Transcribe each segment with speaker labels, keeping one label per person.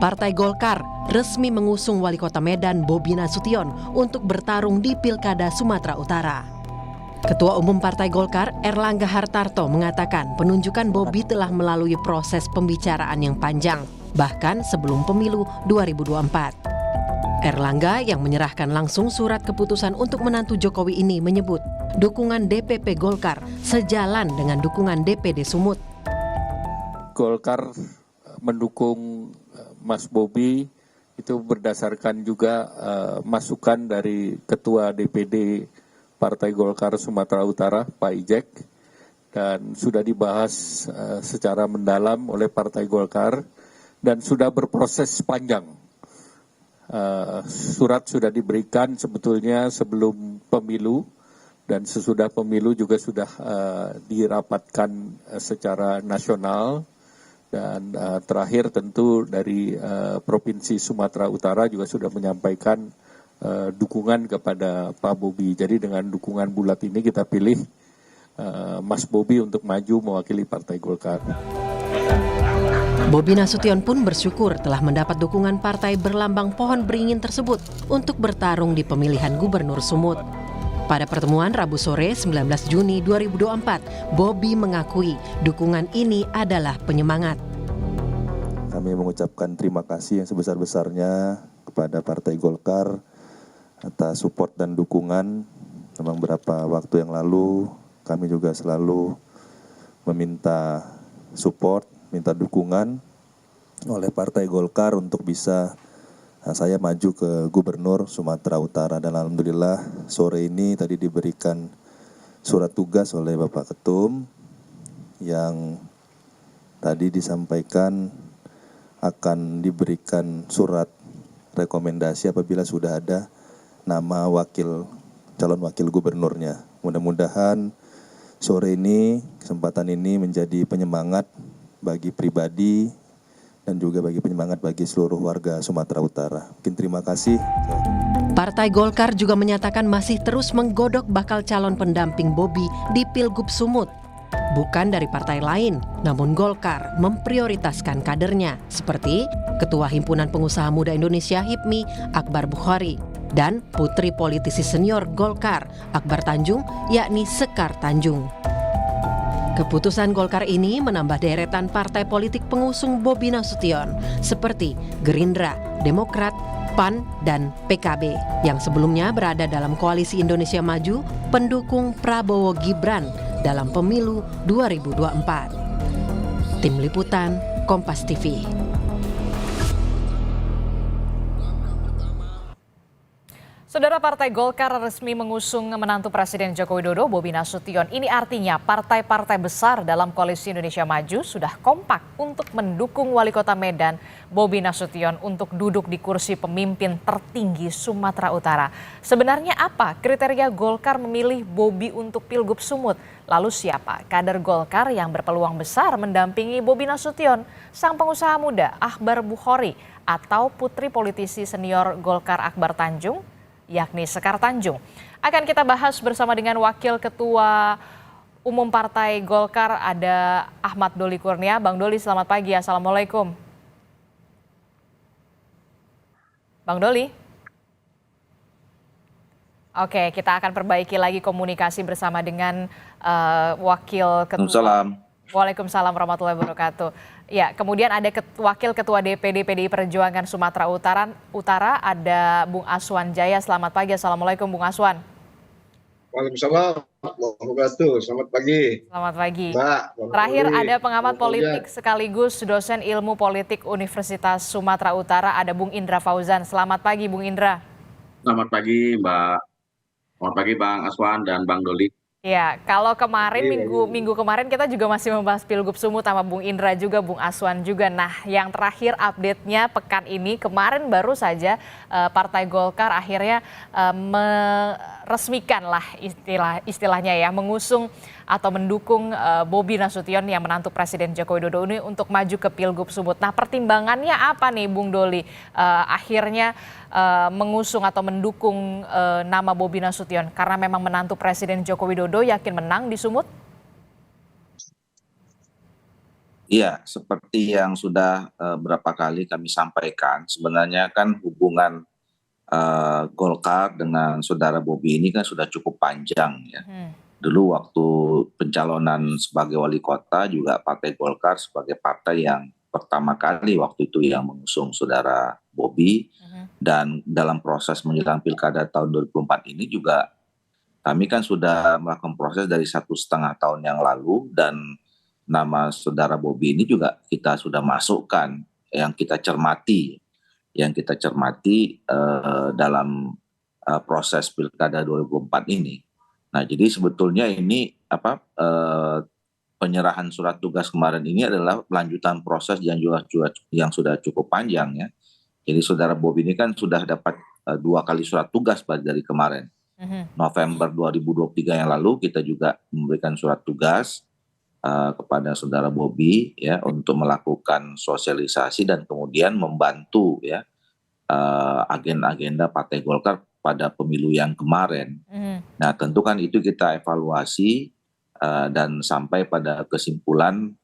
Speaker 1: Partai Golkar resmi mengusung Wali Kota Medan Bobi Nasution untuk bertarung di Pilkada Sumatera Utara. Ketua Umum Partai Golkar Erlangga Hartarto mengatakan penunjukan Bobi telah melalui proses pembicaraan yang panjang, bahkan sebelum pemilu 2024. Erlangga yang menyerahkan langsung surat keputusan untuk menantu Jokowi ini menyebut dukungan DPP Golkar sejalan dengan dukungan DPD Sumut.
Speaker 2: Golkar mendukung Mas Bobi itu berdasarkan juga masukan dari Ketua DPD Partai Golkar Sumatera Utara, Pak Ijek, dan sudah dibahas secara mendalam oleh Partai Golkar dan sudah berproses panjang. Surat sudah diberikan sebetulnya sebelum pemilu dan sesudah pemilu juga sudah dirapatkan secara nasional. Dan terakhir tentu dari Provinsi Sumatera Utara juga sudah menyampaikan dukungan kepada Pak Bobi. Jadi dengan dukungan bulat ini kita pilih Mas Bobi untuk maju mewakili Partai Golkar.
Speaker 1: Bobi Nasution pun bersyukur telah mendapat dukungan partai berlambang pohon beringin tersebut untuk bertarung di pemilihan Gubernur Sumut. Pada pertemuan Rabu sore 19 Juni 2024, Bobi mengakui dukungan ini adalah penyemangat.
Speaker 3: Kami mengucapkan terima kasih yang sebesar-besarnya kepada Partai Golkar atas support dan dukungan. Memang beberapa waktu yang lalu kami juga selalu meminta support, minta dukungan oleh Partai Golkar untuk bisa saya maju ke Gubernur Sumatera Utara, dan alhamdulillah sore ini tadi diberikan surat tugas oleh Bapak Ketum yang tadi disampaikan akan diberikan surat rekomendasi apabila sudah ada nama calon wakil gubernurnya. Mudah-mudahan sore ini, kesempatan ini menjadi penyemangat bagi pribadi dan juga bagi penyemangat bagi seluruh warga Sumatera Utara. Mungkin terima kasih.
Speaker 1: Partai Golkar juga menyatakan masih terus menggodok bakal calon pendamping Bobi di Pilgub Sumut. Bukan dari partai lain, namun Golkar memprioritaskan kadernya seperti Ketua Himpunan Pengusaha Muda Indonesia HIPMI Akbar Bukhari dan putri politisi senior Golkar Akbar Tanjung yakni Sekar Tanjung. Keputusan Golkar ini menambah deretan partai politik pengusung Bobi Nasution seperti Gerindra, Demokrat, PAN, dan PKB yang sebelumnya berada dalam koalisi Indonesia Maju pendukung Prabowo Gibran dalam pemilu 2024. Tim Liputan, Kompas TV.
Speaker 4: Saudara, Partai Golkar resmi mengusung menantu Presiden Joko Widodo, Bobi Nasution. Ini artinya partai-partai besar dalam koalisi Indonesia Maju sudah kompak untuk mendukung Wali Kota Medan, Bobi Nasution, untuk duduk di kursi pemimpin tertinggi Sumatera Utara. Sebenarnya apa kriteria Golkar memilih Bobi untuk Pilgub Sumut? Lalu siapa kader Golkar yang berpeluang besar mendampingi Bobi Nasution, sang pengusaha muda Akbar Bukhari, atau putri politisi senior Golkar Akbar Tanjung, yakni Sekar Tanjung? Akan kita bahas bersama dengan Wakil Ketua Umum Partai Golkar, ada Ahmad Doli Kurnia. Bang Doli, selamat pagi. Assalamualaikum. Bang Doli. Oke, kita akan perbaiki lagi komunikasi bersama dengan Wakil Ketua.
Speaker 5: Waalaikumsalam.
Speaker 4: Waalaikumsalam warahmatullahi wabarakatuh. Ya, kemudian ada Wakil Ketua DPD PDI Perjuangan Sumatera Utara, ada Bung Aswan Jaya. Selamat pagi. Assalamualaikum Bung Aswan.
Speaker 6: Waalaikumsalam warahmatullahi wabarakatuh. Selamat pagi.
Speaker 4: Selamat pagi.
Speaker 6: Mbak,
Speaker 4: terakhir ada pengamat politik sekaligus dosen ilmu politik Universitas Sumatera Utara, ada Bung Indra Fauzan. Selamat pagi Bung Indra.
Speaker 5: Selamat pagi Mbak. Selamat pagi Bang Aswan dan Bang Doli.
Speaker 4: Ya, kalau kemarin minggu kemarin kita juga masih membahas Pilgub Sumut sama Bung Indra juga, Bung Aswan juga. Nah, yang terakhir update-nya pekan ini, kemarin baru saja Partai Golkar akhirnya meresmikan lah istilahnya ya, mengusung atau mendukung Bobi Nasution yang menantu Presiden Joko Widodo ini untuk maju ke Pilgub Sumut. Nah, pertimbangannya apa nih Bung Doli akhirnya mengusung atau mendukung nama Bobi Nasution? Karena memang menantu Presiden Joko Widodo yakin menang di Sumut?
Speaker 7: Iya, seperti yang sudah berapa kali kami sampaikan, sebenarnya kan hubungan Golkar dengan saudara Bobi ini kan sudah cukup panjang ya.
Speaker 4: Mhm.
Speaker 7: Dulu waktu pencalonan sebagai wali kota juga Partai Golkar sebagai partai yang pertama kali waktu itu yang mengusung saudara Bobi,
Speaker 4: Mhm.
Speaker 7: dan dalam proses menjelang pilkada tahun 2004 ini juga kami kan sudah melakukan proses dari 1,5 tahun yang lalu, dan nama saudara Bobi ini juga kita sudah masukkan yang kita cermati dalam proses pilkada 2004 ini. Nah, jadi sebetulnya ini penyerahan surat tugas kemarin ini adalah lanjutan proses yang sudah cukup panjang ya. Jadi saudara Bobi ini kan sudah dapat 2 kali surat tugas dari kemarin.
Speaker 4: Mhm.
Speaker 7: November 2023 yang lalu kita juga memberikan surat tugas kepada saudara Bobi ya untuk melakukan sosialisasi dan kemudian membantu ya agenda-agenda Partai Golkar pada pemilu yang kemarin.
Speaker 4: Mhm.
Speaker 7: Nah, tentu kan itu kita evaluasi dan sampai pada kesimpulan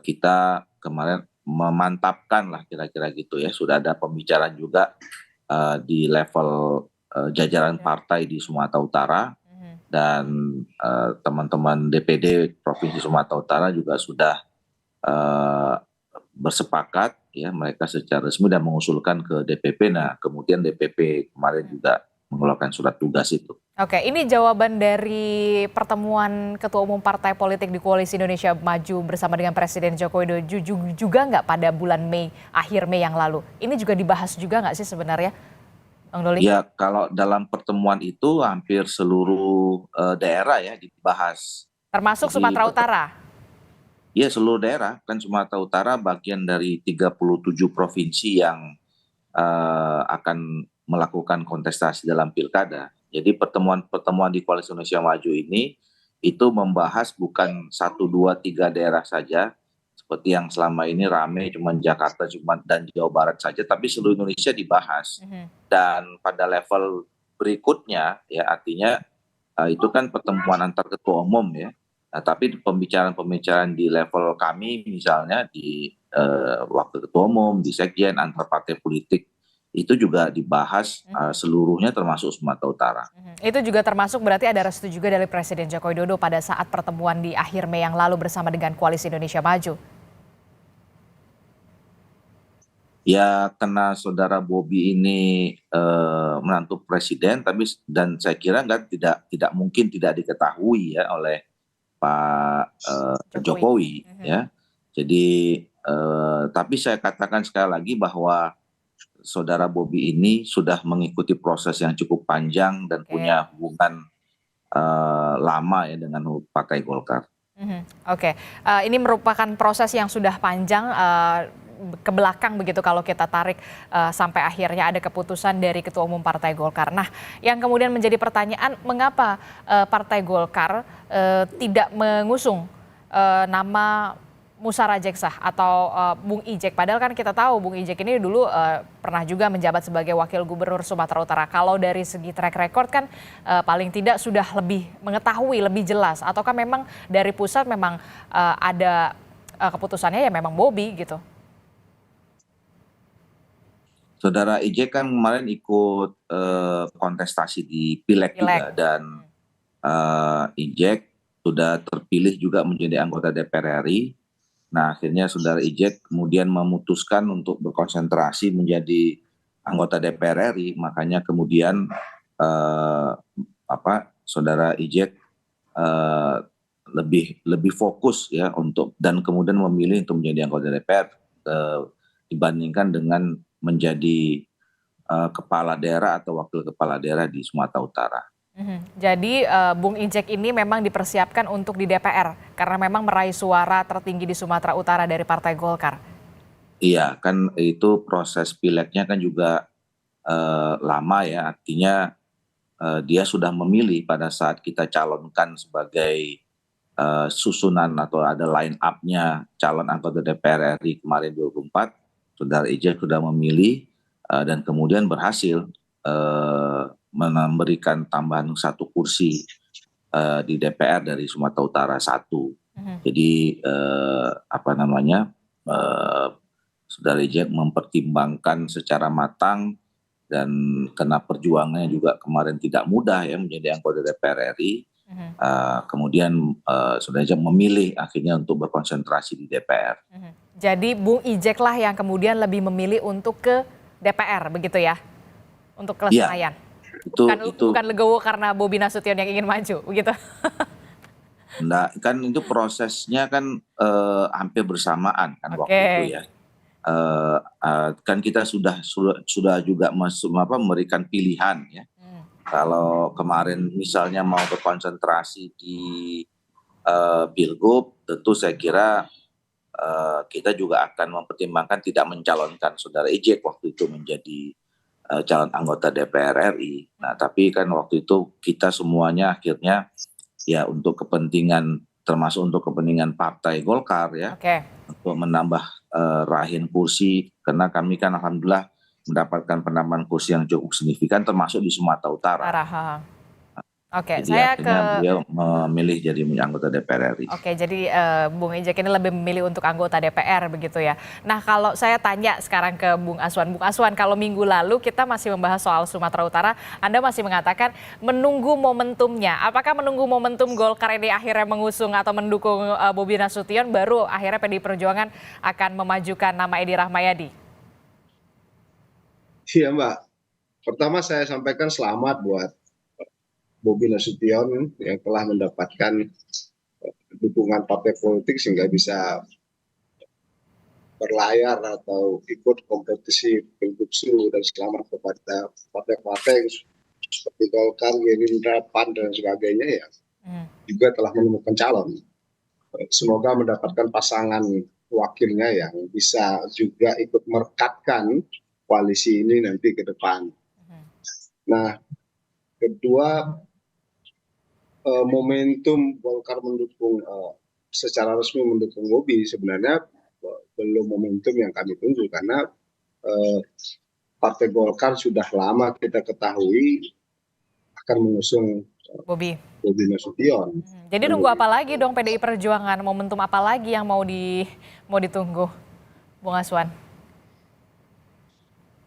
Speaker 7: kita kemarin memantapkan lah kira-kira gitu ya. Sudah ada pembicaraan juga di level jajaran partai di Sumatera Utara,
Speaker 4: Mhm.
Speaker 7: dan teman-teman DPD Provinsi Sumatera Utara juga sudah bersepakat ya, mereka secara resmi dan mengusulkan ke DPP. Nah, kemudian DPP kemarin juga mengeluarkan surat tugas itu.
Speaker 4: Oke, ini jawaban dari pertemuan Ketua Umum Partai Politik di Koalisi Indonesia Maju bersama dengan Presiden Joko Widodo juga nggak pada bulan Mei, akhir Mei yang lalu? Ini juga dibahas juga nggak sih sebenarnya, Bang Doli?
Speaker 7: Ya, kalau dalam pertemuan itu hampir seluruh daerah ya dibahas.
Speaker 4: Termasuk
Speaker 7: Jadi
Speaker 4: Sumatera Utara?
Speaker 7: ya, seluruh daerah, kan Sumatera Utara bagian dari 37 provinsi yang akan melakukan kontestasi dalam pilkada. Jadi pertemuan-pertemuan di Koalisi Indonesia Maju ini itu membahas bukan 1, 2, 3 daerah saja, seperti yang selama ini rame cuma Jakarta dan Jawa Barat saja, tapi seluruh Indonesia dibahas.
Speaker 4: Mhm.
Speaker 7: Dan pada level berikutnya ya, artinya itu kan pertemuan antar ketua umum ya. Nah, tapi pembicaraan-pembicaraan di level kami misalnya di wakil ketua umum, di sekjen, antar partai politik itu juga dibahas seluruhnya termasuk Sumatera Utara.
Speaker 4: Mhm. Itu juga termasuk berarti ada restu juga dari Presiden Joko Widodo pada saat pertemuan di akhir Mei yang lalu bersama dengan Koalisi Indonesia Maju.
Speaker 7: Ya, karena saudara Bobi ini menantu presiden, dan saya kira tidak mungkin tidak diketahui ya oleh Pak Jokowi
Speaker 4: Mhm.
Speaker 7: ya. Jadi tapi saya katakan sekali lagi bahwa saudara Bobi ini sudah mengikuti proses yang cukup panjang dan
Speaker 4: Oke.
Speaker 7: punya hubungan lama ya dengan Partai Golkar.
Speaker 4: Mhm. Oke, ini merupakan proses yang sudah panjang ke belakang begitu kalau kita tarik sampai akhirnya ada keputusan dari Ketua Umum Partai Golkar. Nah, yang kemudian menjadi pertanyaan, mengapa Partai Golkar tidak mengusung nama Musara Jeksah atau Bung Ijek? Padahal kan kita tahu Bung Ijek ini dulu pernah juga menjabat sebagai Wakil Gubernur Sumatera Utara. Kalau dari segi track record kan paling tidak sudah lebih mengetahui, lebih jelas. Ataukah memang dari pusat memang ada keputusannya ya memang Bobi gitu?
Speaker 7: Saudara Ijek kan kemarin ikut kontestasi di Pileg juga, dan Ijek sudah terpilih juga menjadi anggota DPR RI. Nah, akhirnya saudara Ijek kemudian memutuskan untuk berkonsentrasi menjadi anggota DPR RI, makanya kemudian saudara Ijek lebih fokus ya dan kemudian memilih untuk menjadi anggota DPR dibandingkan dengan menjadi kepala daerah atau wakil kepala daerah di Sumatera Utara.
Speaker 4: Jadi Bung Ijek ini memang dipersiapkan untuk di DPR karena memang meraih suara tertinggi di Sumatera Utara dari Partai Golkar.
Speaker 7: Iya, kan itu proses pilegnya kan juga lama ya, artinya dia sudah memilih pada saat kita calonkan sebagai susunan atau ada line up-nya calon anggota DPR RI kemarin 2024, saudara Ijek sudah memilih dan kemudian berhasil memberikan tambahan 1 kursi di DPR dari Sumatera Utara 1. Jadi apa namanya, Saudara Ejek mempertimbangkan secara matang dan karena perjuangannya juga kemarin tidak mudah ya menjadi anggota DPR RI. Kemudian Saudara Ejek memilih akhirnya untuk berkonsentrasi di DPR.
Speaker 4: Jadi Bung Ijek lah yang kemudian lebih memilih untuk ke DPR begitu ya? Untuk ke Senayan. Bukan legowo karena Bobi Nasution yang ingin maju begitu.
Speaker 7: Nah, kan itu prosesnya kan hampir bersamaan kan waktu itu ya. Kan kita sudah juga memberikan pilihan ya. Kalau kemarin misalnya mau berkonsentrasi di Pilgub, tentu saya kira kita juga akan mempertimbangkan tidak mencalonkan Saudara Ejek waktu itu menjadi calon anggota DPR RI. Nah, tapi kan waktu itu kita semuanya akhirnya ya untuk kepentingan, termasuk untuk kepentingan Partai Golkar ya, untuk menambah rahim kursi, karena kami kan alhamdulillah mendapatkan penambahan kursi yang cukup signifikan termasuk di Sumatera Utara. Jadi
Speaker 4: saya
Speaker 7: beliau memilih jadi anggota DPR RI.
Speaker 4: Jadi Bung Ejek ini lebih memilih untuk anggota DPR begitu ya. Nah, kalau saya tanya sekarang ke Bung Aswan, kalau minggu lalu kita masih membahas soal Sumatera Utara, Anda masih mengatakan menunggu momentumnya. Apakah menunggu momentum Golkar ini akhirnya mengusung atau mendukung Bobi Nasution, baru akhirnya PDI Perjuangan akan memajukan nama Edi Rahmayadi?
Speaker 6: Iya Mbak, pertama saya sampaikan selamat buat Bobi Nasution yang telah mendapatkan dukungan partai politik sehingga bisa berlayar atau ikut kompetisi Pilgub Sulu, dan selamat kepada partai-partai seperti Golkar, Gerindra, PAN dan sebagainya yang juga telah menemukan calon. Semoga mendapatkan pasangan wakilnya yang bisa juga ikut merekatkan koalisi ini nanti ke depan. Nah, kedua, momentum Golkar mendukung secara resmi mendukung Bobi sebenarnya belum momentum yang kami tunggu, karena Partai Golkar sudah lama kita ketahui akan mengusung Bobi Nasution.
Speaker 4: Jadi nunggu apa lagi dong PDI Perjuangan? Momentum apa lagi yang mau ditunggu, Bung Aswan?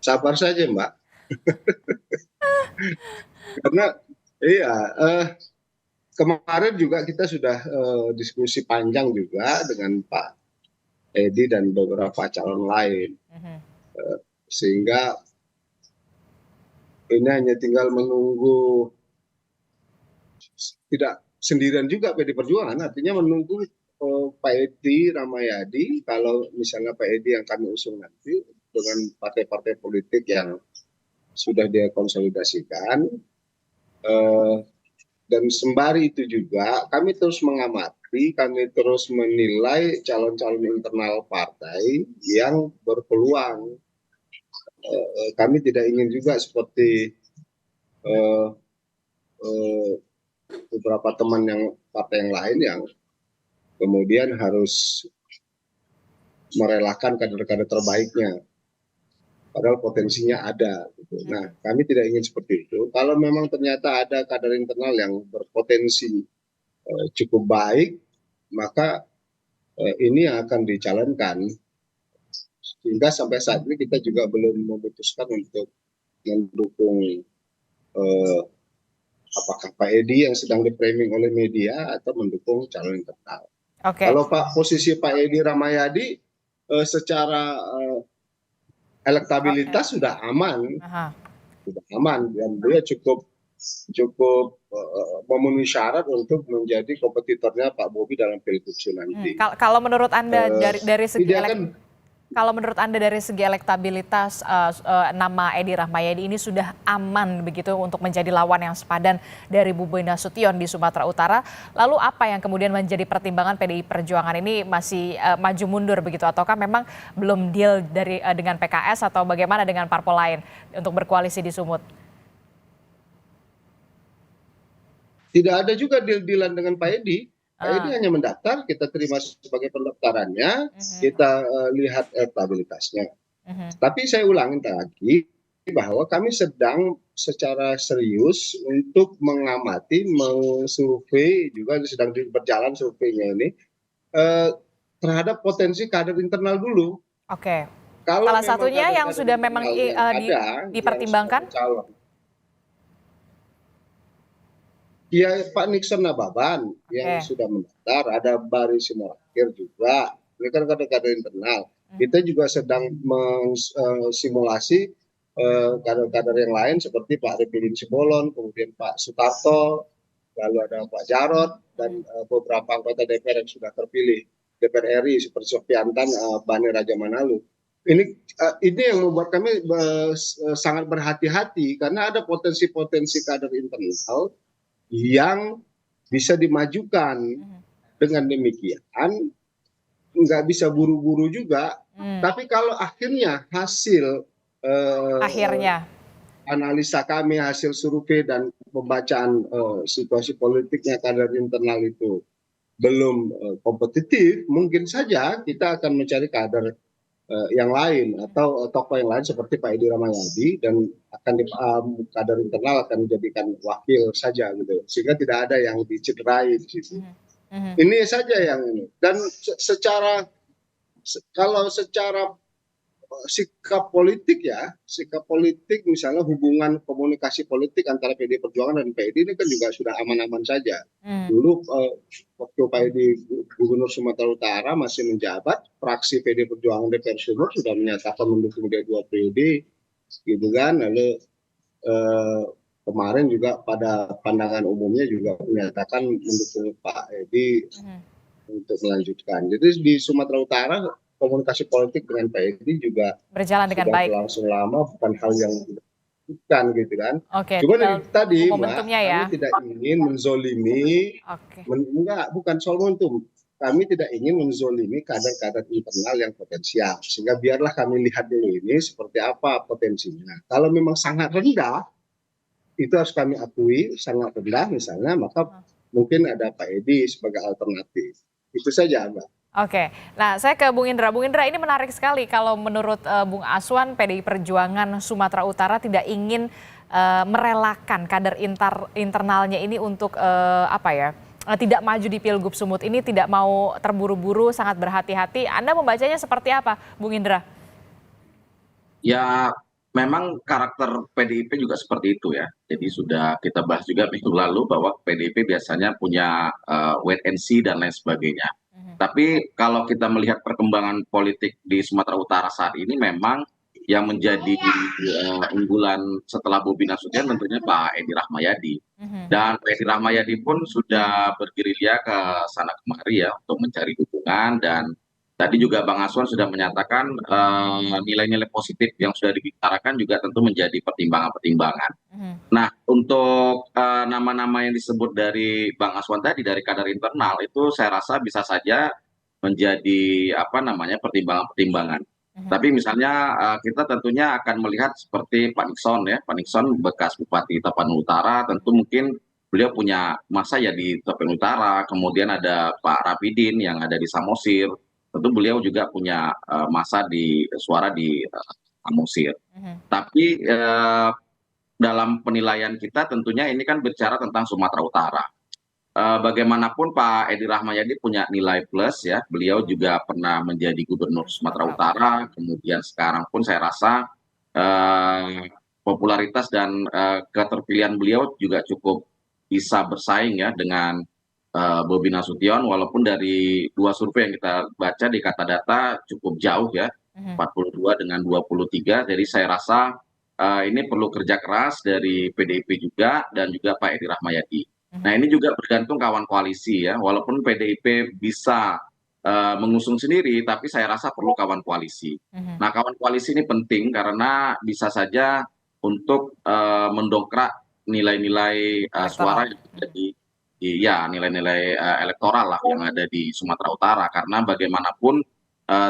Speaker 6: Sabar saja Mbak. Karena kemarin juga kita sudah diskusi panjang juga dengan Pak Edi dan beberapa calon lain, sehingga ini hanya tinggal menunggu, tidak sendirian juga PDI Perjuangan, artinya menunggu Pak Edi Rahmayadi, kalau misalnya Pak Edi yang kami usung nanti dengan partai-partai politik yang sudah dia konsolidasikan. Dan sembari itu juga kami terus mengamati, kami terus menilai calon-calon internal partai yang berpeluang. Kami tidak ingin juga seperti beberapa teman yang partai yang lain yang kemudian harus merelakan kader-kader terbaiknya, padahal potensinya ada. Nah, kami tidak ingin seperti itu. Kalau memang ternyata ada kader internal yang berpotensi cukup baik, maka ini yang akan dicalonkan. Sehingga sampai saat ini kita juga belum memutuskan untuk mendukung apakah Pak Edi yang sedang di-framing oleh media atau mendukung calon internal. Kalau posisi Pak Edi Rahmayadi secara elektabilitas sudah aman, dan dia cukup memenuhi syarat untuk menjadi kompetitornya Pak Bobi dalam Pilgub nanti.
Speaker 4: Kalau menurut Anda dari segi kalau menurut Anda dari segi elektabilitas nama Edi Rahmayadi ini sudah aman begitu untuk menjadi lawan yang sepadan dari Bobi Nasution di Sumatera Utara. Lalu apa yang kemudian menjadi pertimbangan PDI Perjuangan ini masih maju mundur begitu, ataukah memang belum deal dengan PKS atau bagaimana dengan parpol lain untuk berkoalisi di Sumut?
Speaker 6: Tidak ada juga deal-dealan dengan Pak Edi. Pak Edi hanya mendaftar, kita terima sebagai pendaftarannya, kita lihat elektabilitasnya. Tapi saya ulangi lagi bahwa kami sedang secara serius untuk mengamati, mengsurvei, juga sedang berjalan surveinya ini, terhadap potensi kader internal dulu.
Speaker 4: Oke.
Speaker 6: Kalau
Speaker 4: Salah
Speaker 6: memang
Speaker 4: satunya yang
Speaker 6: kader-kader
Speaker 4: sudah memang
Speaker 6: internal yang ada yang
Speaker 4: dipertimbangkan?
Speaker 6: sebagai calon, ya Pak Nixon Nababan yang
Speaker 4: Oke.
Speaker 6: sudah mendaftar, ada Bari Simorakir juga, ini kan kader-kader internal. Kita juga sedang mensimulasi kader-kader yang lain seperti Pak Arifin Simbolon, kemudian Pak Sutarto, lalu ada Pak Jarod, dan beberapa anggota DPR yang sudah terpilih DPR RI seperti Sofiantan, Bani Raja Manalu. Ini yang membuat kami sangat berhati-hati karena ada potensi-potensi kader internal yang bisa dimajukan. Dengan demikian nggak bisa buru-buru juga. Tapi kalau akhirnya hasil analisa kami, hasil survei dan pembacaan situasi politiknya kader internal itu belum kompetitif, mungkin saja kita akan mencari kader yang lain atau tokoh yang lain seperti Pak Edi Rahmayadi, dan akan kader internal akan dijadikan wakil saja gitu, sehingga tidak ada yang dicederai di situ. Ini saja yang ini. Dan kalau secara sikap politik misalnya hubungan komunikasi politik antara PD Perjuangan dan PED ini kan juga sudah aman-aman saja. Dulu waktu Pak Edi Gubernur Sumatera Utara masih menjabat, fraksi PD Perjuangan DPR Sumut sudah menyatakan mendukung dia 2 periode, gitu kan. Lalu kemarin juga pada pandangan umumnya juga menyatakan mendukung Pak Edi untuk melanjutkan. Jadi di Sumatera Utara komunikasi politik dengan Pak Edi juga
Speaker 4: berjalan dengan baik.
Speaker 6: Berlangsung lama, bukan hal yang bukan gitu kan.
Speaker 4: Oke,
Speaker 6: Cuma tadi
Speaker 4: Mbak,
Speaker 6: kami tidak ingin menzolimi, bukan soal momentum. Kami tidak ingin menzolimi kader-kader internal yang potensial. Sehingga biarlah kami lihat dulu ini seperti apa potensinya. Kalau memang sangat rendah, itu harus kami akui sangat rendah misalnya, maka mungkin ada Pak Edi sebagai alternatif. Itu saja, Mbak.
Speaker 4: Oke, nah saya ke Bung Indra. Bung Indra, ini menarik sekali kalau menurut Bung Aswan, PDI Perjuangan Sumatera Utara tidak ingin merelakan kader internalnya ini untuk tidak maju di Pilgub Sumut ini, tidak mau terburu-buru, sangat berhati-hati. Anda membacanya seperti apa, Bung Indra?
Speaker 5: Ya, memang karakter PDIP juga seperti itu ya. Jadi sudah kita bahas juga minggu lalu bahwa PDIP biasanya punya wait and see dan lain sebagainya. Tapi kalau kita melihat perkembangan politik di Sumatera Utara saat ini, memang yang menjadi unggulan setelah Bobi Nasution tentunya Pak Edi Rahmayadi. Dan Pak Edi Rahmayadi pun sudah bergerilya ke sana kemari ya untuk mencari dukungan, dan tadi juga Bang Aswan sudah menyatakan nilai-nilai positif yang sudah dibicarakan juga tentu menjadi pertimbangan-pertimbangan. Nah, untuk nama-nama yang disebut dari Bang Aswan tadi dari kader internal itu saya rasa bisa saja menjadi pertimbangan-pertimbangan. Tapi misalnya kita tentunya akan melihat seperti Pak Nixon ya, Pak Nixon bekas Bupati Tapanuli Utara, tentu mungkin beliau punya masa ya di Tapanuli Utara, kemudian ada Pak Rapidin yang ada di Samosir, tentu beliau juga punya masa di suara di Samosir. Tapi dalam penilaian kita tentunya ini kan bicara tentang Sumatera Utara. Bagaimanapun Pak Edi Rahmayadi punya nilai plus ya, beliau juga pernah menjadi gubernur Sumatera Utara, kemudian sekarang pun saya rasa popularitas dan keterpilihan beliau juga cukup bisa bersaing ya dengan Bobi Nasution, walaupun dari 2 survei yang kita baca di Kata Data cukup jauh ya, 42 dengan 23, jadi saya rasa ini perlu kerja keras dari PDIP juga dan juga Pak Edi Rahmayadi. Nah, ini juga bergantung kawan koalisi ya, walaupun PDIP bisa mengusung sendiri, tapi saya rasa perlu kawan koalisi. Nah, kawan koalisi ini penting karena bisa saja untuk mendongkrak nilai-nilai suara yang jadi nilai-nilai elektoral lah yang ada di Sumatera Utara, karena bagaimanapun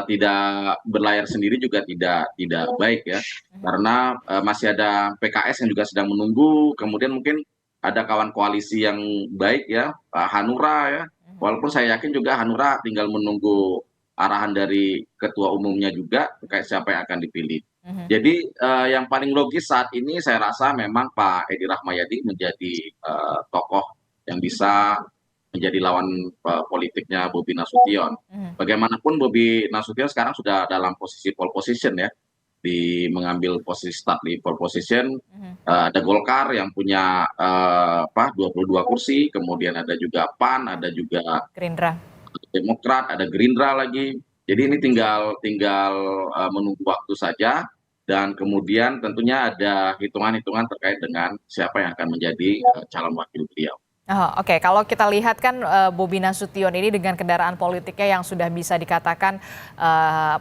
Speaker 5: tidak berlayar sendiri juga tidak baik ya, karena masih ada PKS yang juga sedang menunggu, kemudian mungkin ada kawan koalisi yang baik ya, Hanura ya, walaupun saya yakin juga Hanura tinggal menunggu arahan dari ketua umumnya juga terkait siapa yang akan dipilih. Jadi yang paling logis saat ini saya rasa memang Pak Edi Rahmayadi menjadi tokoh yang bisa menjadi lawan politiknya Bobi Nasution. Bagaimanapun Bobi Nasution sekarang sudah dalam posisi pole position ya, di mengambil posisi start di pole position. Ada Golkar yang punya 22 kursi, kemudian ada juga PAN, ada juga
Speaker 4: Gerindra.
Speaker 5: Demokrat, ada Gerindra lagi. Jadi ini tinggal menunggu waktu saja, dan kemudian tentunya ada hitungan-hitungan terkait dengan siapa yang akan menjadi calon wakil beliau.
Speaker 4: Oh, oke. Kalau kita lihat kan Bobi Nasution ini dengan kendaraan politiknya yang sudah bisa dikatakan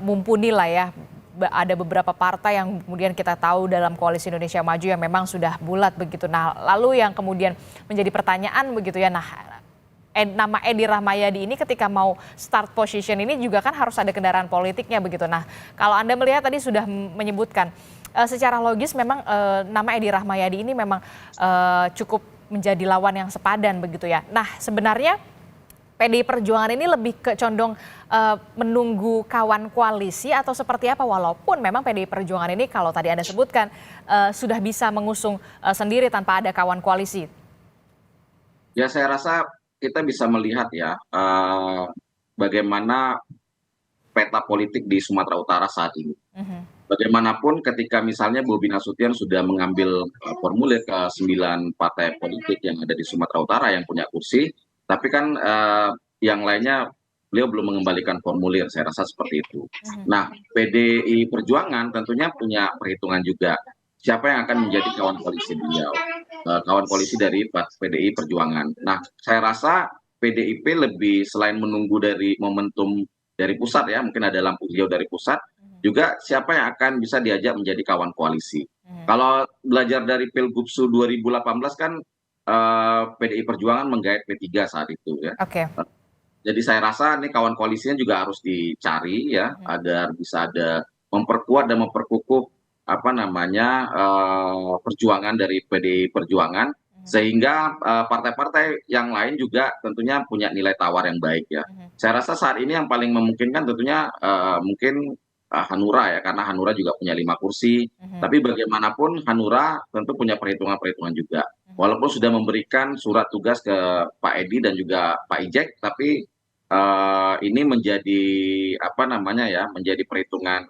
Speaker 4: mumpuni lah ya. Ada beberapa partai yang kemudian kita tahu dalam Koalisi Indonesia Maju yang memang sudah bulat begitu. Nah, lalu yang kemudian menjadi pertanyaan begitu ya, nama Edi Rahmayadi ini ketika mau start position ini juga kan harus ada kendaraan politiknya begitu. Nah, kalau Anda melihat tadi sudah menyebutkan secara logis memang nama Edi Rahmayadi ini memang cukup menjadi lawan yang sepadan begitu ya. Nah, sebenarnya PDI Perjuangan ini lebih condong menunggu kawan koalisi atau seperti apa, walaupun memang PDI Perjuangan ini kalau tadi Anda sebutkan sudah bisa mengusung sendiri tanpa ada kawan koalisi.
Speaker 5: Ya, saya rasa kita bisa melihat ya bagaimana peta politik di Sumatera Utara saat ini. Bagaimanapun ketika misalnya Bobi Nasution sudah mengambil formulir ke 9 partai politik yang ada di Sumatera Utara yang punya kursi, tapi kan yang lainnya beliau belum mengembalikan formulir, saya rasa seperti itu. Nah, PDI Perjuangan tentunya punya perhitungan juga. Siapa yang akan menjadi kawan koalisi beliau, kawan koalisi dari PDI Perjuangan. Nah, saya rasa PDIP lebih selain menunggu dari momentum dari pusat ya, mungkin ada lampu hijau dari pusat, juga siapa yang akan bisa diajak menjadi kawan koalisi. Kalau belajar dari Pilgubsu 2018 kan PDI Perjuangan menggait P3 saat itu ya.
Speaker 4: Oke.
Speaker 5: Jadi saya rasa ini kawan koalisinya juga harus dicari ya, agar bisa ada memperkuat dan memperkukuh perjuangan dari PDI Perjuangan, sehingga partai-partai yang lain juga tentunya punya nilai tawar yang baik ya. Saya rasa saat ini yang paling memungkinkan tentunya mungkin Hanura ya, karena Hanura juga punya 5 kursi. Tapi bagaimanapun Hanura tentu punya perhitungan-perhitungan juga. Walaupun sudah memberikan surat tugas ke Pak Edi dan juga Pak Ijek, tapi ini menjadi menjadi perhitungan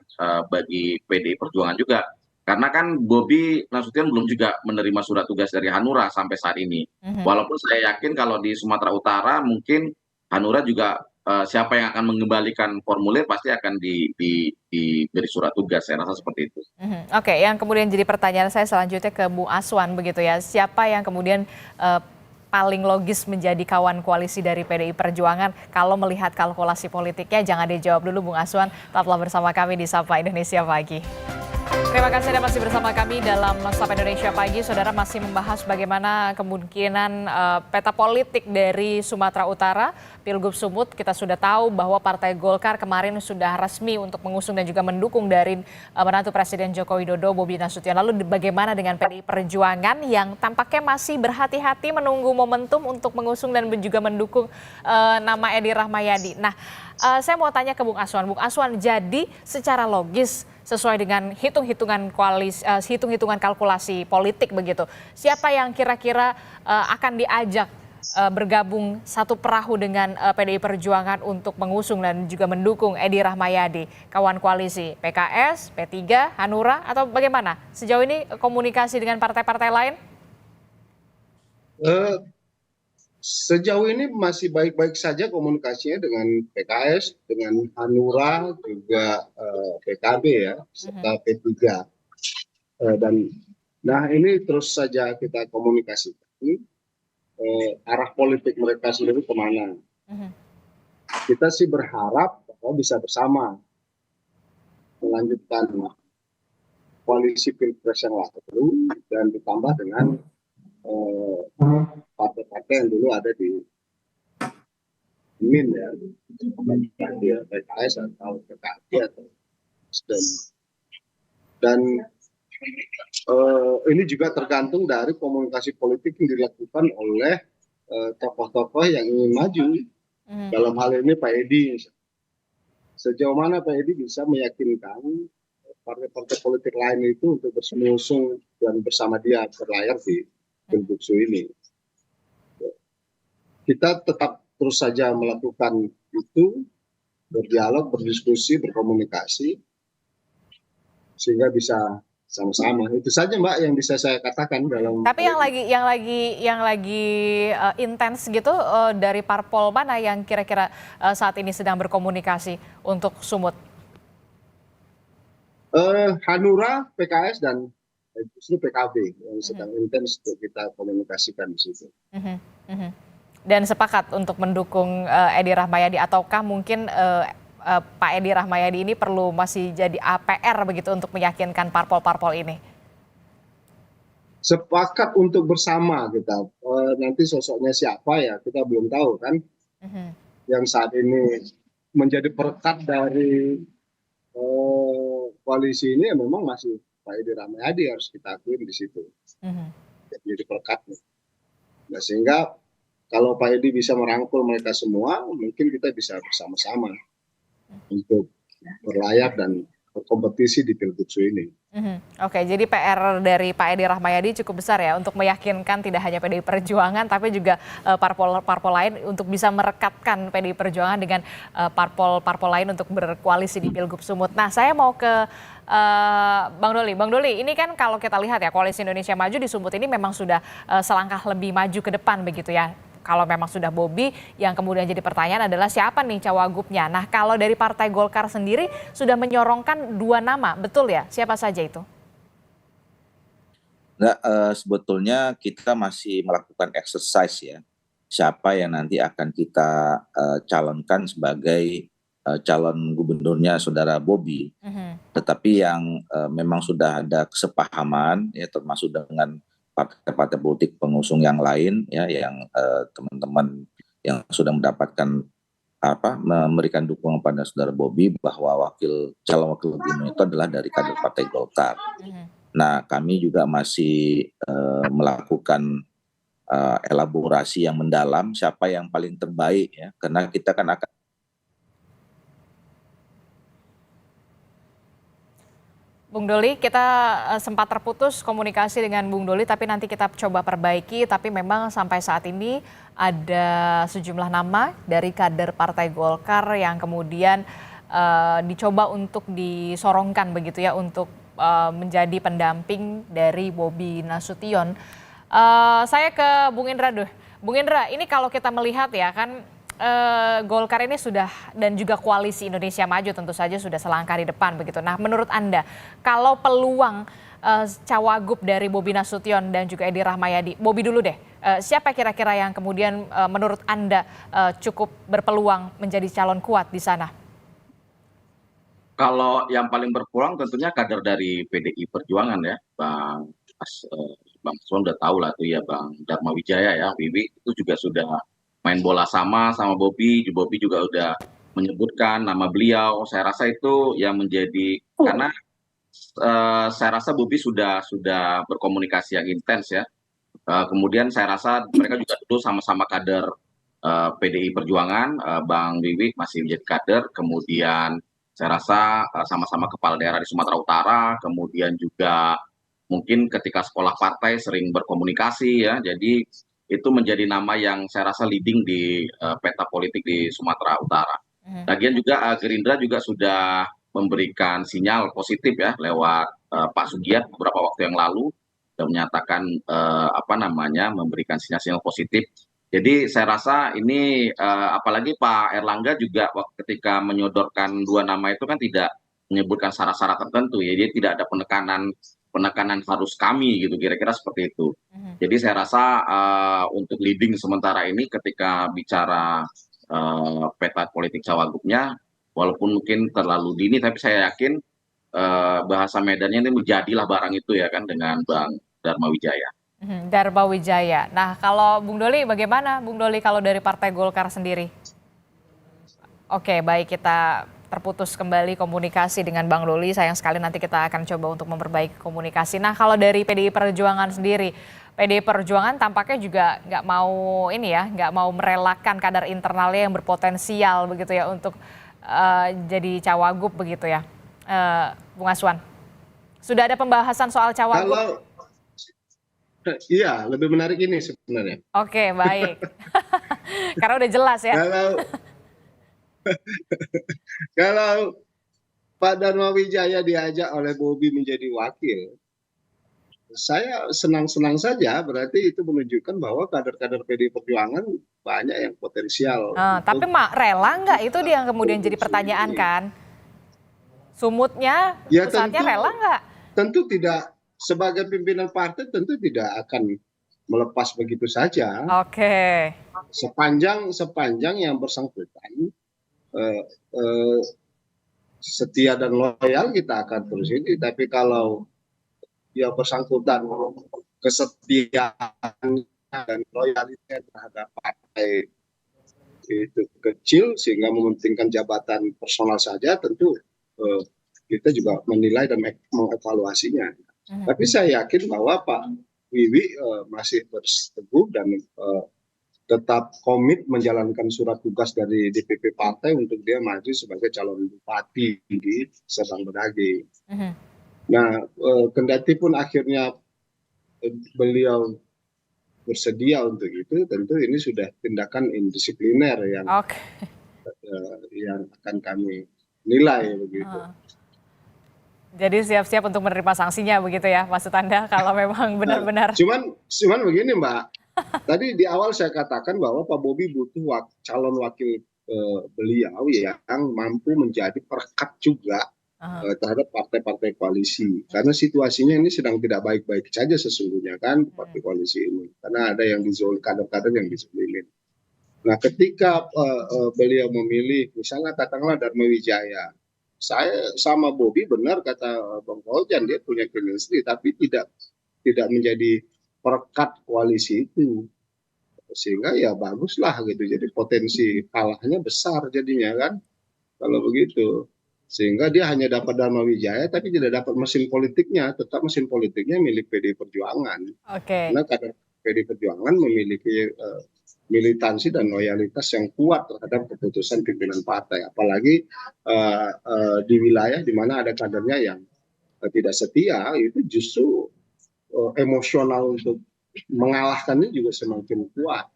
Speaker 5: bagi PDI Perjuangan juga. Karena kan Bobi Nasution belum juga menerima surat tugas dari Hanura sampai saat ini. Walaupun saya yakin kalau di Sumatera Utara mungkin Hanura juga siapa yang akan mengembalikan formulir pasti akan diberi surat tugas, saya rasa seperti itu.
Speaker 4: Oke, yang kemudian jadi pertanyaan saya selanjutnya ke Bung Aswan begitu ya. Siapa yang kemudian paling logis menjadi kawan koalisi dari PDI Perjuangan kalau melihat kalkulasi politiknya? Jangan dijawab dulu Bung Aswan, tetaplah bersama kami di Sapa Indonesia Pagi. Terima kasih Anda masih bersama kami dalam Sapa Indonesia Pagi. Saudara, masih membahas bagaimana kemungkinan peta politik dari Sumatera Utara, Pilgub Sumut. Kita sudah tahu bahwa Partai Golkar kemarin sudah resmi untuk mengusung dan juga mendukung dari menantu Presiden Joko Widodo, Bobi Nasution. Lalu bagaimana dengan PDI Perjuangan yang tampaknya masih berhati-hati menunggu momentum untuk mengusung dan juga mendukung nama Edi Rahmayadi. Nah, saya mau tanya ke Bung Aswan. Bung Aswan, jadi secara logis sesuai dengan hitung-hitungan kalkulasi politik begitu, siapa yang kira-kira akan diajak bergabung satu perahu dengan PDI Perjuangan untuk mengusung dan juga mendukung Edi Rahmayadi? Kawan koalisi PKS, P3, Hanura, atau bagaimana? Sejauh ini komunikasi dengan partai-partai lain?
Speaker 6: Sejauh ini masih baik-baik saja komunikasinya dengan PKS, dengan Hanura, juga PKB ya, serta P3. Nah ini terus saja kita komunikasikan arah politik mereka sendiri kemana. Kita sih berharap bahwa bisa bersama melanjutkan koalisi Pilpres yang lalu dan ditambah dengan partai-partai yang dulu ada di MIN ya, PKS atau PKB atau Nasdem. Dan ini juga tergantung dari komunikasi politik yang dilakukan oleh tokoh-tokoh yang ingin maju. Dalam hal ini Pak Edi. Sejauh mana Pak Edi bisa meyakinkan partai-partai politik lain itu untuk mengusung dan bersama dia berlayar di Pilgubsu ini. kita tetap terus saja melakukan itu, berdialog, berdiskusi, berkomunikasi, sehingga bisa sama-sama. Itu saja Mbak yang bisa saya katakan dalam.
Speaker 4: Tapi yang lagi intens gitu dari parpol mana yang kira-kira saat ini sedang berkomunikasi untuk Sumut?
Speaker 6: Hanura, PKS, dan justru PKB yang sedang intens untuk kita komunikasikan di situ.
Speaker 4: Dan sepakat untuk mendukung Edi Rahmayadi, ataukah mungkin Pak Edi Rahmayadi ini perlu masih jadi APR begitu untuk meyakinkan parpol-parpol ini?
Speaker 6: Sepakat untuk bersama kita. Nanti sosoknya siapa ya kita belum tahu kan. Yang saat ini menjadi perekat dari koalisi ini ya memang masih Pak Edi Rahmayadi, harus kita akuin di situ. Jadi perekatnya. Nah, sehingga kalau Pak Edi bisa merangkul mereka semua, mungkin kita bisa bersama-sama untuk berlayar dan berkompetisi di Pilgubsu ini.
Speaker 4: Oke, jadi PR dari Pak Edi Rahmayadi cukup besar ya untuk meyakinkan tidak hanya PDI Perjuangan tapi juga parpol-parpol lain untuk bisa merekatkan PDI Perjuangan dengan parpol-parpol lain untuk berkoalisi di Pilgub Sumut. Nah, saya mau ke Bang Doli. Bang Doli, ini kan kalau kita lihat ya, Koalisi Indonesia Maju di Sumut ini memang sudah selangkah lebih maju ke depan begitu ya. Kalau memang sudah Bobi, yang kemudian jadi pertanyaan adalah siapa nih cawagupnya. Nah, kalau dari Partai Golkar sendiri sudah menyorongkan 2 nama, betul ya? Siapa saja itu?
Speaker 7: Sebetulnya kita masih melakukan exercise ya. Siapa yang nanti akan kita calonkan sebagai calon gubernurnya saudara Bobi. Tetapi yang memang sudah ada kesepahaman ya, termasuk dengan partai-partai politik pengusung yang lain ya, yang teman-teman yang sudah mendapatkan memberikan dukungan pada saudara Bobi bahwa calon wakil gubernur itu adalah dari kader Partai Golkar. Nah, kami juga masih melakukan elaborasi yang mendalam siapa yang paling terbaik ya, karena kita kan akan.
Speaker 4: Bung Doli, kita sempat terputus komunikasi dengan Bung Doli, tapi nanti kita coba perbaiki. Tapi memang sampai saat ini ada sejumlah nama dari kader Partai Golkar yang kemudian dicoba untuk disorongkan begitu ya, untuk menjadi pendamping dari Bobi Nasution. Saya ke Bung Indra deh. Bung Indra, ini kalau kita melihat ya kan, Golkar ini sudah, dan juga Koalisi Indonesia Maju tentu saja sudah selangkah di depan begitu. Nah, menurut Anda, kalau peluang cawagup dari Bobi Nasution dan juga Edi Rahmayadi, Bobi dulu deh, siapa kira-kira yang kemudian menurut Anda cukup berpeluang menjadi calon kuat di sana?
Speaker 5: Kalau yang paling berpeluang tentunya kader dari PDI Perjuangan ya, Bang Son udah tahu lah tuh ya, Bang Dharma Wijaya ya, Wiwi itu juga sudah main bola sama Bobi juga udah menyebutkan nama beliau. Saya rasa itu yang menjadi, karena saya rasa Bobi sudah berkomunikasi yang intens ya. Kemudian saya rasa mereka juga dulu sama-sama kader PDI Perjuangan, Bang Wiwi masih menjadi kader, kemudian saya rasa sama-sama kepala daerah di Sumatera Utara, kemudian juga mungkin ketika sekolah partai sering berkomunikasi ya, jadi itu menjadi nama yang saya rasa leading di peta politik di Sumatera Utara. Lagian juga Gerindra juga sudah memberikan sinyal positif ya lewat Pak Sugiat beberapa waktu yang lalu, dan menyatakan memberikan sinyal-sinyal positif. Jadi saya rasa ini apalagi Pak Erlangga juga ketika menyodorkan 2 nama itu kan tidak menyebutkan syarat-syarat tertentu ya, jadi tidak ada penekanan harus kami gitu, kira-kira seperti itu. Jadi saya rasa untuk leading sementara ini ketika bicara peta politik cawagupnya, walaupun mungkin terlalu dini, tapi saya yakin bahasa medannya ini menjadilah barang itu ya kan, dengan Bang Dharma Wijaya.
Speaker 4: Dharma Wijaya. Nah, kalau Bung Doli bagaimana? Bung Doli kalau dari Partai Golkar sendiri? Oke, baik, kita terputus kembali komunikasi dengan Bang Doli. Sayang sekali, nanti kita akan coba untuk memperbaiki komunikasi. Nah, kalau dari PDI Perjuangan sendiri, PDI Perjuangan tampaknya juga nggak mau merelakan kader internalnya yang berpotensial begitu ya untuk jadi cawagup begitu ya, Bung Aswan. Sudah ada pembahasan soal cawagup?
Speaker 6: Iya, lebih menarik ini sebenarnya.
Speaker 4: Oke, baik. Karena udah jelas ya.
Speaker 6: Kalau kalau Pak Dharma Wijaya diajak oleh Bobi menjadi wakil, saya senang-senang saja, berarti itu menunjukkan bahwa kader-kader PDI Perjuangan banyak yang potensial.
Speaker 4: Tapi rela nggak, itu dia yang kemudian jadi pertanyaan kan? Sumutnya,
Speaker 6: Ya,
Speaker 4: pusatnya rela nggak?
Speaker 6: Tentu tidak, sebagai pimpinan partai tentu tidak akan melepas begitu saja.
Speaker 4: Oke.
Speaker 6: Sepanjang yang bersangkutan setia dan loyal, kita akan terus ini. Tapi kalau yang bersangkutan kesetiaan dan loyalitas terhadap partai itu kecil sehingga mementingkan jabatan personal saja, tentu kita juga menilai dan mengevaluasinya. Tapi saya yakin bahwa Pak Wiwi masih berteguh dan tetap komit menjalankan surat tugas dari DPP partai untuk dia maju sebagai calon bupati di Serdang Bedagai. Nah, kendati pun akhirnya beliau bersedia untuk itu, tentu ini sudah tindakan indisipliner yang akan kami nilai begitu.
Speaker 4: Jadi siap-siap untuk menerima sanksinya begitu ya, maksud Anda, kalau memang benar-benar.
Speaker 6: Cuman begini Mbak, tadi di awal saya katakan bahwa Pak Bobi butuh calon wakil beliau yang mampu menjadi perekat juga terhadap partai-partai koalisi, karena situasinya ini sedang tidak baik-baik saja sesungguhnya kan partai koalisi ini, karena ada yang kader-kader yang dizolimin. Nah, ketika beliau memilih misalnya katakanlah Dharma Wijaya, saya sama Bobi benar kata Bang Fauzan, dia punya chemistry tapi tidak menjadi perekat koalisi itu, sehingga ya baguslah gitu, jadi potensi kalahnya besar jadinya kan kalau begitu. Sehingga dia hanya dapat Dharma Wijaya tapi tidak dapat mesin politiknya, tetap mesin politiknya milik PDI Perjuangan. Karena kader PDI Perjuangan memiliki militansi dan loyalitas yang kuat terhadap keputusan pimpinan partai, apalagi di wilayah di mana ada kadernya yang tidak setia, itu justru emosional untuk mengalahkannya juga semakin kuat.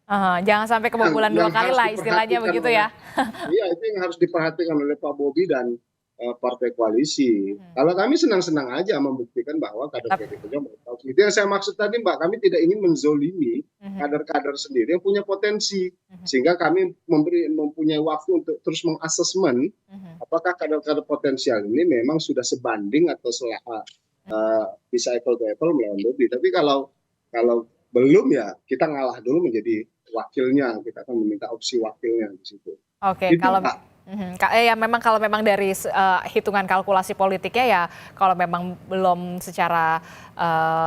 Speaker 4: Jangan sampai kebobolan dua kali lah istilahnya begitu ya.
Speaker 6: Iya, itu yang harus diperhatikan oleh Pak Bobi dan partai koalisi. Kalau kami senang-senang aja membuktikan bahwa kader PDI Perjuangan, itu yang saya maksud tadi Mbak, kami tidak ingin menzolimi kader-kader sendiri yang punya potensi, sehingga kami mempunyai waktu untuk terus mengasesmen apakah kader-kader potensial ini memang sudah sebanding atau bisa apple to apple melawan Bobi. Tapi kalau belum, ya kita ngalah dulu menjadi wakilnya, kita akan meminta opsi wakilnya di situ.
Speaker 4: Oke, kalau kalau memang dari hitungan kalkulasi politiknya ya, kalau memang belum secara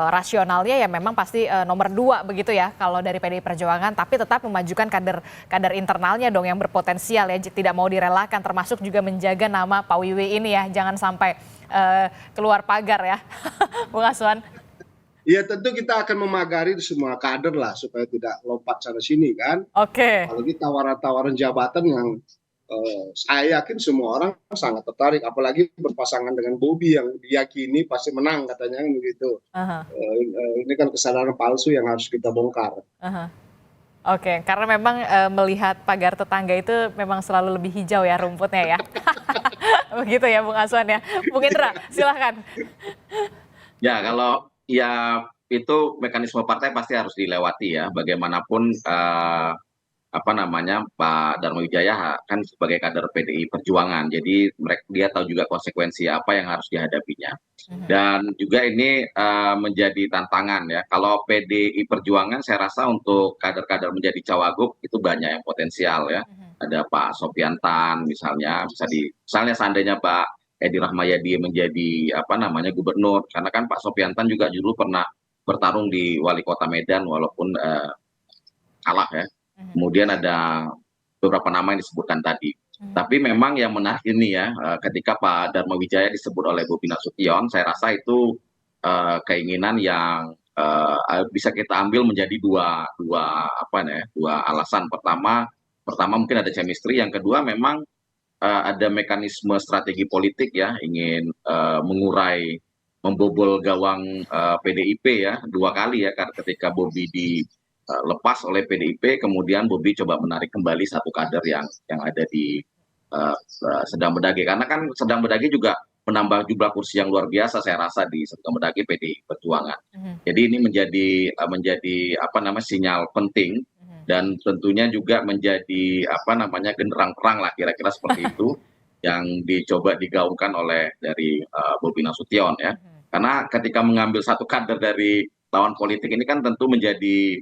Speaker 4: rasionalnya ya memang pasti nomor 2 begitu ya kalau dari PDI Perjuangan, tapi tetap memajukan kader internalnya dong yang berpotensial ya, tidak mau direlakan, termasuk juga menjaga nama Pak Wiwi ini ya, jangan sampai keluar pagar ya, Bung Aswan.
Speaker 6: Ya tentu kita akan memagari semua kader lah supaya tidak lompat sana sini kan. Apalagi tawaran-tawaran jabatan yang saya yakin semua orang sangat tertarik, apalagi berpasangan dengan Bobi yang diyakini pasti menang katanya begitu. Ini kan kesadaran palsu yang harus kita bongkar.
Speaker 4: Karena memang melihat pagar tetangga itu memang selalu lebih hijau ya rumputnya ya. Begitu ya Bung Aswan ya. Bung Indra, silahkan.
Speaker 5: Ya, kalau ya itu mekanisme partai pasti harus dilewati ya, bagaimanapun Pak Dharma Wijaya kan sebagai kader PDI Perjuangan, jadi dia tahu juga konsekuensi apa yang harus dihadapinya. Dan juga ini menjadi tantangan ya, kalau PDI Perjuangan saya rasa untuk kader-kader menjadi cawagup itu banyak yang potensial ya. Ada Pak Sopiantan misalnya, misalnya seandainya Pak Edi Rahmayadi menjadi gubernur, karena kan Pak Sopiantan juga dulu pernah bertarung di wali kota Medan walaupun kalah ya. Kemudian ada beberapa nama yang disebutkan tadi. Tapi memang yang menarik ini ya, ketika Pak Dharma Wijaya disebut oleh Bobi Nasution, saya rasa itu keinginan yang bisa kita ambil menjadi dua alasan. Pertama mungkin ada chemistry, yang kedua memang ada mekanisme strategi politik ya, ingin membobol gawang PDIP ya 2 kali ya, ketika Bobi lepas oleh PDIP, kemudian Bobi coba menarik kembali satu kader yang ada di Sedang Bedage. Karena kan Sedang Bedage juga menambah jumlah kursi yang luar biasa saya rasa di Sedang Bedage PDI Perjuangan. Jadi ini menjadi sinyal penting dan tentunya juga menjadi genderang perang lah kira-kira seperti itu yang dicoba digaungkan oleh dari Bobi Nasution ya. Karena ketika mengambil satu kader dari lawan politik ini kan tentu menjadi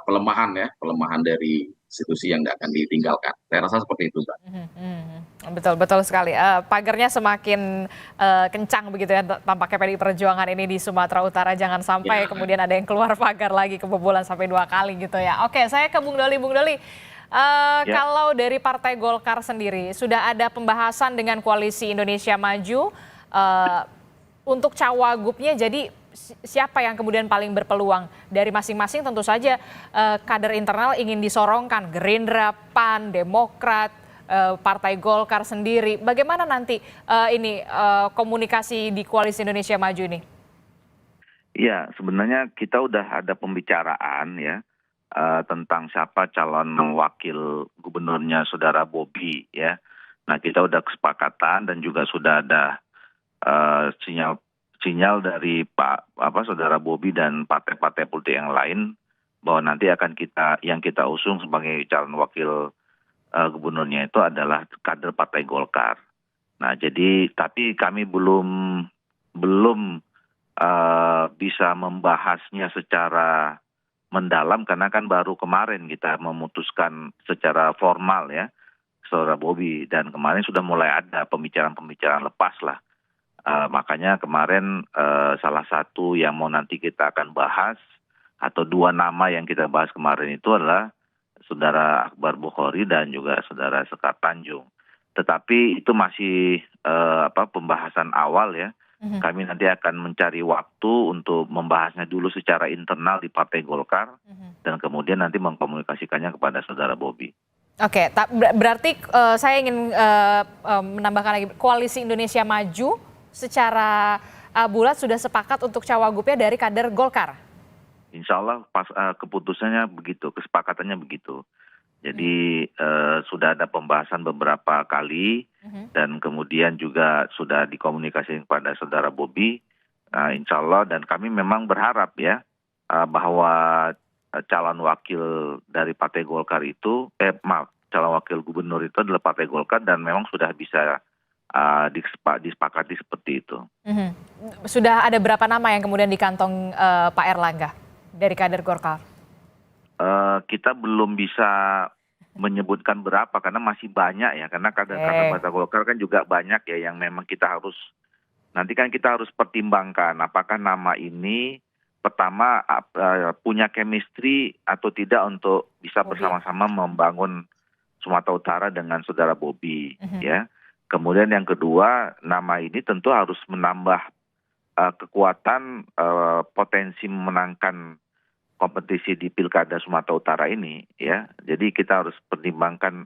Speaker 5: pelemahan dari institusi yang tidak akan ditinggalkan. Saya rasa seperti itu, Mbak.
Speaker 4: Betul sekali. Pagarnya semakin kencang begitu ya tampaknya PDI Perjuangan ini di Sumatera Utara. Jangan sampai kemudian ada yang keluar pagar lagi kebobolan sampai 2 kali gitu ya. Oke, saya ke Bung Doli. Bung Doli, kalau dari Partai Golkar sendiri sudah ada pembahasan dengan Koalisi Indonesia Maju untuk cawagupnya, jadi siapa yang kemudian paling berpeluang dari masing-masing? Tentu saja kader internal ingin disorongkan, Gerindra, PAN, Demokrat, Partai Golkar sendiri. Bagaimana nanti komunikasi di Koalisi Indonesia Maju ini?
Speaker 7: Iya, sebenarnya kita udah ada pembicaraan ya tentang siapa calon wakil gubernurnya saudara Bobi ya. Nah, kita udah kesepakatan dan juga sudah ada sinyal dari saudara Bobi dan partai-partai politik yang lain bahwa nanti akan kita usung sebagai calon wakil gubernurnya itu adalah kader Partai Golkar. Nah, jadi tapi kami belum bisa membahasnya secara mendalam karena kan baru kemarin kita memutuskan secara formal ya saudara Bobi, dan kemarin sudah mulai ada pembicaraan lepas lah. Makanya kemarin salah satu yang mau nanti kita akan bahas atau 2 nama yang kita bahas kemarin itu adalah saudara Akbar Bukhori dan juga saudara Sekar Tanjung. Tetapi itu masih pembahasan awal ya. Kami nanti akan mencari waktu untuk membahasnya dulu secara internal di Partai Golkar dan kemudian nanti mengkomunikasikannya kepada saudara Bobi.
Speaker 4: Oke, berarti saya ingin menambahkan lagi, Koalisi Indonesia Maju secara bulat sudah sepakat untuk cawagupnya dari kader Golkar?
Speaker 7: Insya Allah keputusannya begitu, kesepakatannya begitu. Jadi sudah ada pembahasan beberapa kali dan kemudian juga sudah dikomunikasikan kepada saudara Bobi. Insya Allah, dan kami memang berharap ya bahwa calon wakil dari Partai Golkar itu, calon wakil gubernur itu adalah Partai Golkar dan memang sudah bisa disepakati seperti itu.
Speaker 4: Sudah ada berapa nama yang kemudian dikantong Pak Erlangga dari kader Golkar?
Speaker 7: Kita belum bisa menyebutkan berapa karena masih banyak ya, karena kader Partai Golkar kan juga banyak ya yang memang kita harus pertimbangkan apakah nama ini pertama punya chemistry atau tidak untuk bisa bersama-sama membangun Sumatera Utara dengan saudara Bobi ya. Kemudian yang kedua, nama ini tentu harus menambah kekuatan potensi memenangkan kompetisi di Pilkada Sumatera Utara ini ya. Jadi kita harus pertimbangkan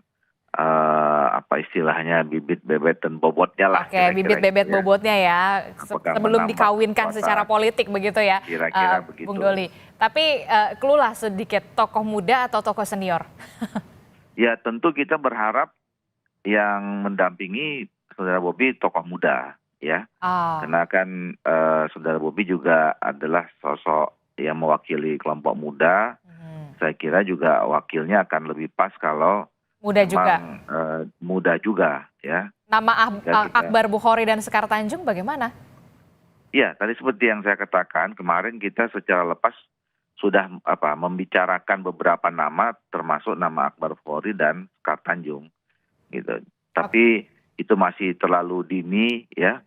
Speaker 7: istilahnya bibit bebet dan bobotnya lah.
Speaker 4: Oke, bibit bebet bobotnya ya. Sebelum dikawinkan secara politik begitu ya.
Speaker 7: Kira-kira begitu.
Speaker 4: Bung Doli. Tapi kelulah sedikit, tokoh muda atau tokoh senior?
Speaker 7: Ya tentu kita berharap yang mendampingi saudara Bobi tokoh muda ya. Karena kan saudara Bobi juga adalah sosok yang mewakili kelompok muda. Saya kira juga wakilnya akan lebih pas kalau
Speaker 4: muda juga.
Speaker 7: Muda juga ya.
Speaker 4: Nama Akbar Bukhori dan Sekar Tanjung bagaimana?
Speaker 7: Ya, tadi seperti yang saya katakan, kemarin kita secara lepas sudah membicarakan beberapa nama termasuk nama Akbar Bukhori dan Sekar Tanjung. Gitu. Tapi itu masih terlalu dini ya.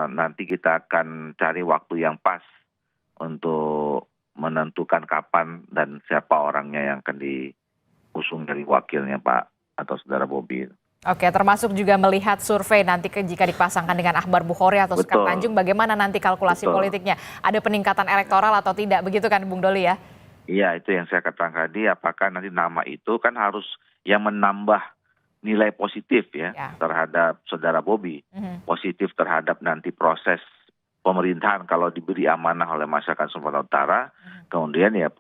Speaker 7: Nanti kita akan cari waktu yang pas untuk menentukan kapan dan siapa orangnya yang akan diusung dari wakilnya Pak atau saudara Bobi.
Speaker 4: Oke, termasuk juga melihat survei nanti jika dipasangkan dengan Akbar Bukhori atau Sekar Tanjung, bagaimana nanti kalkulasi politiknya? Ada peningkatan elektoral atau tidak, begitu kan Bung Doli ya?
Speaker 7: Iya, itu yang saya katakan tadi, apakah nanti nama itu kan harus yang menambah nilai positif ya terhadap saudara Bobi, positif terhadap nanti proses pemerintahan kalau diberi amanah oleh masyarakat Sumatera Utara, kemudian ya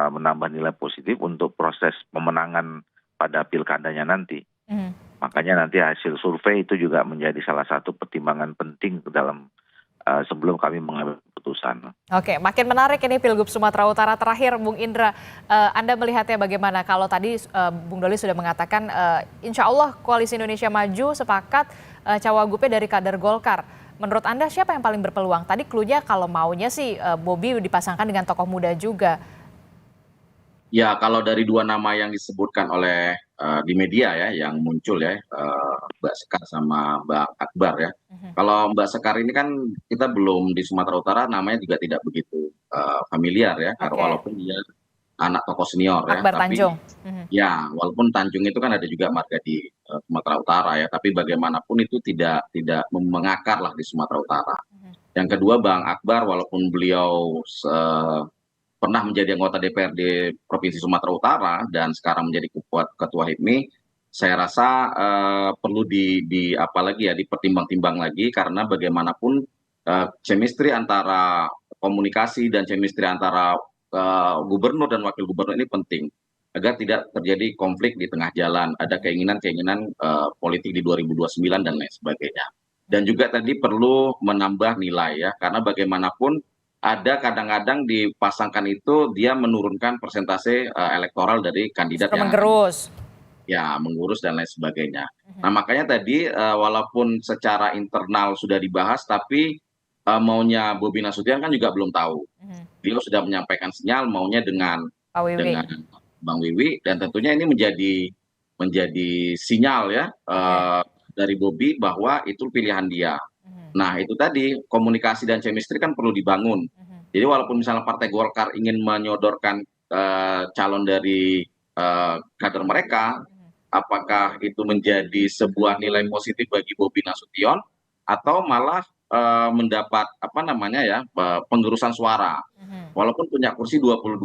Speaker 7: menambah nilai positif untuk proses pemenangan pada pilkadanya nanti. Makanya nanti hasil survei itu juga menjadi salah satu pertimbangan penting dalam sebelum kami mengambil keputusan.
Speaker 4: Oke, makin menarik ini Pilgub Sumatera Utara. Terakhir, Bung Indra, Anda melihatnya bagaimana? Kalau tadi Bung Doli sudah mengatakan, insya Allah Koalisi Indonesia Maju sepakat cawagupnya dari kader Golkar. Menurut Anda siapa yang paling berpeluang? Tadi clue-nya kalau maunya sih Bobi dipasangkan dengan tokoh muda juga.
Speaker 5: Ya, kalau dari dua nama yang disebutkan oleh di media ya, yang muncul ya, Mbak Sekar sama Mbak Akbar ya. Kalau Mbak Sekar ini kan kita belum di Sumatera Utara, namanya juga tidak begitu familiar ya, karena
Speaker 4: Oke.
Speaker 5: walaupun dia anak tokoh senior ya,
Speaker 4: Akbar
Speaker 5: tapi
Speaker 4: Tanjung.
Speaker 5: ya walaupun Tanjung itu kan ada juga marga di Sumatera Utara ya, tapi bagaimanapun itu tidak mengakar lah di Sumatera Utara. Yang kedua Bang Akbar, walaupun beliau pernah menjadi anggota DPRD Provinsi Sumatera Utara dan sekarang menjadi ketua HIPMI, saya rasa perlu dipertimbang-timbang lagi karena bagaimanapun chemistry antara komunikasi dan chemistry antara gubernur dan wakil gubernur ini penting agar tidak terjadi konflik di tengah jalan, ada keinginan-keinginan politik di 2029 dan lain sebagainya. Dan juga tadi perlu menambah nilai ya, karena bagaimanapun ada kadang-kadang dipasangkan itu dia menurunkan persentase elektoral dari kandidat
Speaker 4: Justru
Speaker 5: yang
Speaker 4: menggerus.
Speaker 5: ya mengurus dan lain sebagainya. Nah makanya tadi walaupun secara internal sudah dibahas, tapi maunya Bobi Nasution kan juga belum tahu. Beliau sudah menyampaikan sinyal maunya dengan
Speaker 4: Pak Wiwi.
Speaker 5: Bang Wiwi, dan tentunya ini menjadi sinyal ya dari Bobi bahwa itu pilihan dia. Nah itu tadi komunikasi dan chemistry kan perlu dibangun. Jadi walaupun misalnya Partai Golkar ingin menyodorkan calon dari kader mereka, apakah itu menjadi sebuah nilai positif bagi Bobi Nasution atau malah mendapat penggerusan suara. Walaupun punya kursi 22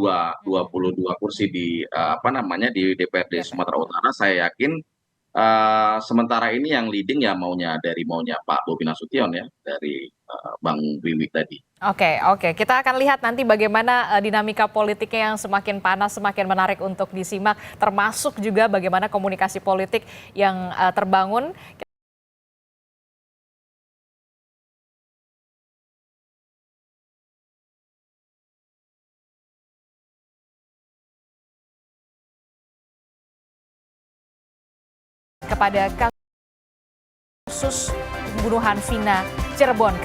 Speaker 5: kursi di di DPRD Sumatera Utara, saya yakin sementara ini yang leading ya maunya Pak Bobi Nasution ya, dari Bang Wiwi tadi.
Speaker 4: Oke. Kita akan lihat nanti bagaimana dinamika politiknya yang semakin panas, semakin menarik untuk disimak, termasuk juga bagaimana komunikasi politik yang terbangun. Kepada kasus pembunuhan Vina Cirebon